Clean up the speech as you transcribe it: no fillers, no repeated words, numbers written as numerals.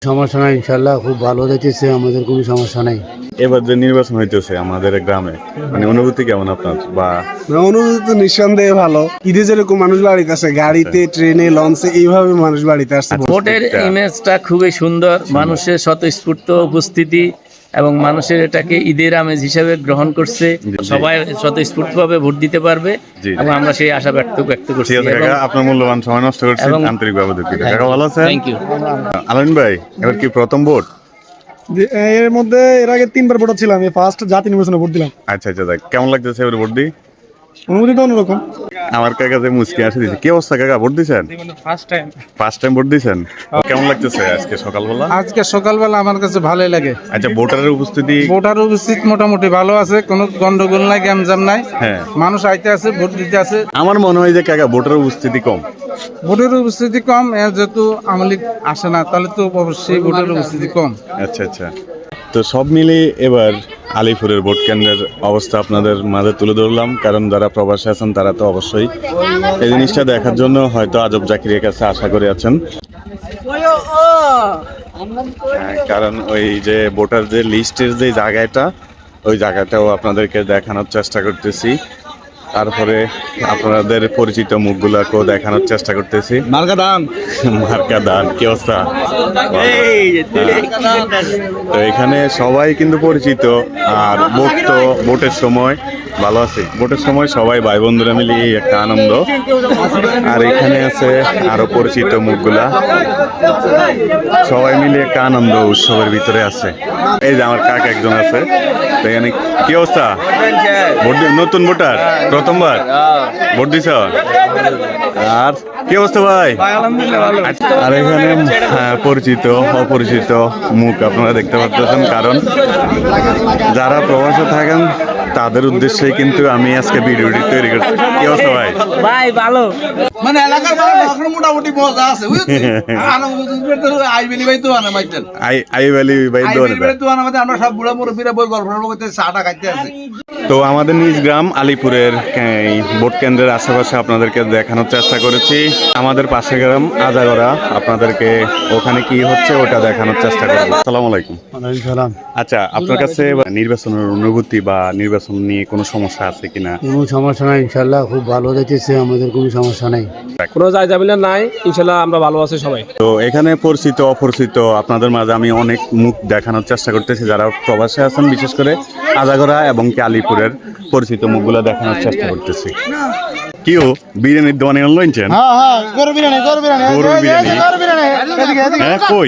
সমস্যা নাই, ইনশাল্লাহ খুব ভালো যাইতেছে, আমাদের কোনো সমস্যা নাই। এবার যে নির্বাচন হইতেছে আমাদের গ্রামে, মানে অনুভূতি কেমন আপনার? বা অনুভূতি তো নিঃসন্দেহে ভালো। ঈদে যেরকম মানুষ বাড়িতে আসে, গাড়িতে, ট্রেনে, লঞ্চে, এইভাবে মানুষ বাড়িতে আসছে। ভোটের ইমেজটা খুবই সুন্দর, মানুষের স্বতঃস্ফূর্ত উপস্থিতি এবং মানুষের এটাকে ঈদের আমেজ হিসেবে গ্রহণ করছে। সবাই স্বতঃস্ফূর্তভাবে ভোট দিতে পারবে এবং আমরা সেই আশা ব্যক্ত করছি। ঠিক আছে কাকা, আপনার মূল্যবান সময় নষ্ট করছেন, আন্তরিকভাবে দুঃখিত। কাকা ভালো আছেন? Thank you. আলামিন ভাই, এবার কি প্রথম ভোট? এর মধ্যে এর আগে 3বার ভোট ছিলাম, আমি ফার্স্ট জাতীয় নির্বাচনে ভোট দিলাম। আচ্ছা আচ্ছা, দেখ কেমন লাগতেছে এবার ভোট দিই? অনুভূতি তো অন্যরকম। আমার কাকা যে মুচকি আসে দিচ্ছে। কি অবস্থা কাকা, ভোট দিছেন? ফার্স্ট টাইম ভোট দিছেন? কেমন লাগতেছে আজকে সকালবেলা? আজকে সকালবেলা আমার কাছে ভালোই লাগে। আচ্ছা, ভোটারের উপস্থিতি? ভোটার উপস্থিত মোটামুটি ভালো আছে, কোনো গন্ডগোল নাই, গ্যামজাম নাই। হ্যাঁ, মানুষ আইতে আছে, ভোট দিতে আছে। আমার মনে হয় যে কাকা ভোটারের উপস্থিতি কম। ভোটের উপস্থিতি কম, যেহেতু আওয়ামী লীগ আসে না, তাহলে তো অবশ্যই ভোটের উপস্থিতি কম। আচ্ছা আচ্ছা, তো সব মিলিয়ে এবার আলিপুরের ভোট কেন্দ্রের অবস্থা আপনাদের মাঝে তুলে ধরলাম, কারণ যারা প্রবাসী আছেন তারা তো অবশ্যই এই জিনিসটা দেখার জন্য হয়তো আজব জাকিরের কাছে আশা করে আছেন। কারণ ওই যে ভোটার যে লিস্টের যে জায়গাটা, ওই জায়গাটাও আপনাদেরকে দেখানোর চেষ্টা করতেছি। তারপরে আপনাদের পরিচিত মুখগুলাকেও দেখানোর চেষ্টা করতেছি। মার্কা দান, কি অবস্থা? তো এখানে সবাই কিন্তু পরিচিত, আর ভোটের সময় ভালো আছে, ভোটের সময় সবাই ভাই বন্ধুরা মিলে একটা আনন্দ। আর এখানে আছে আরো পরিচিত মুখগুলা, সবাই মিলে একটা আনন্দ উৎসবের ভিতরে আছে। এই যে আমার কাক একজন আছে। তো এখানে কি অবস্থা? নতুন ভোটার, প্রথমবার ভোট দিছ? আর কি অবস্থা ভাই? আর এখানে পরিচিত অপরিচিত মুখ আপনারা দেখতে পাচ্ছেন, কারণ যারা প্রবাসে থাকেন তাদের উদ্দেশ্যে কিন্তু আমি আজকে ভিডিওটি তৈরি করছি। কি অবস্থা ভাই? ভাই ভালো, মানে এলাকার মানুষ মোটামুটি মজা আছে, আইবেলি ভাই তো আনা মাইতেন, আইবেলি ভাই তো আনা মাইতেন, আমরা সব বুড়া মুরব্বীরা বই গল্প করতে চাটা খাইতে আসি। তো আমাদের নিজ গ্রাম আলিপুরের ভোট কেন্দ্রের আশেপাশে আপনাদেরকে দেখানোর চেষ্টা করেছি। আমাদের পাশে গ্রাম আজাগড়া, আপনাদেরকে ওখানে কি হচ্ছে ওটা দেখানোর চেষ্টা করবো। আসসালামু আলাইকুম। সালাম। আচ্ছা, আপনার কাছে নির্বাচনের অনুভূতি বা নির্বাচন নিয়ে কোনো সমস্যা আছে কিনা? কোনো সমস্যা নাই, ইনশাল্লাহ খুব ভালো যাইতেছে, আমাদের কোনো সমস্যা নাই। কোনো জায়গা নাই, ইনশাল্লাহ আমরা ভালো আছি সবাই। তো এখানে পরিচিত অপরিচিত আপনাদের মাঝে আমি অনেক মুখ দেখানোর চেষ্টা করতেছি, যারা প্রবাসে আছেন, বিশেষ করে আজাগড়া এবং কি আলিপুরের পরিচিত মুখগুলো দেখানোর চেষ্টা করতেছি। কিও বিরিয়ানির দোকানে অনলাইন চেন? গরু বিরিয়ানি, হ্যাঁ, কই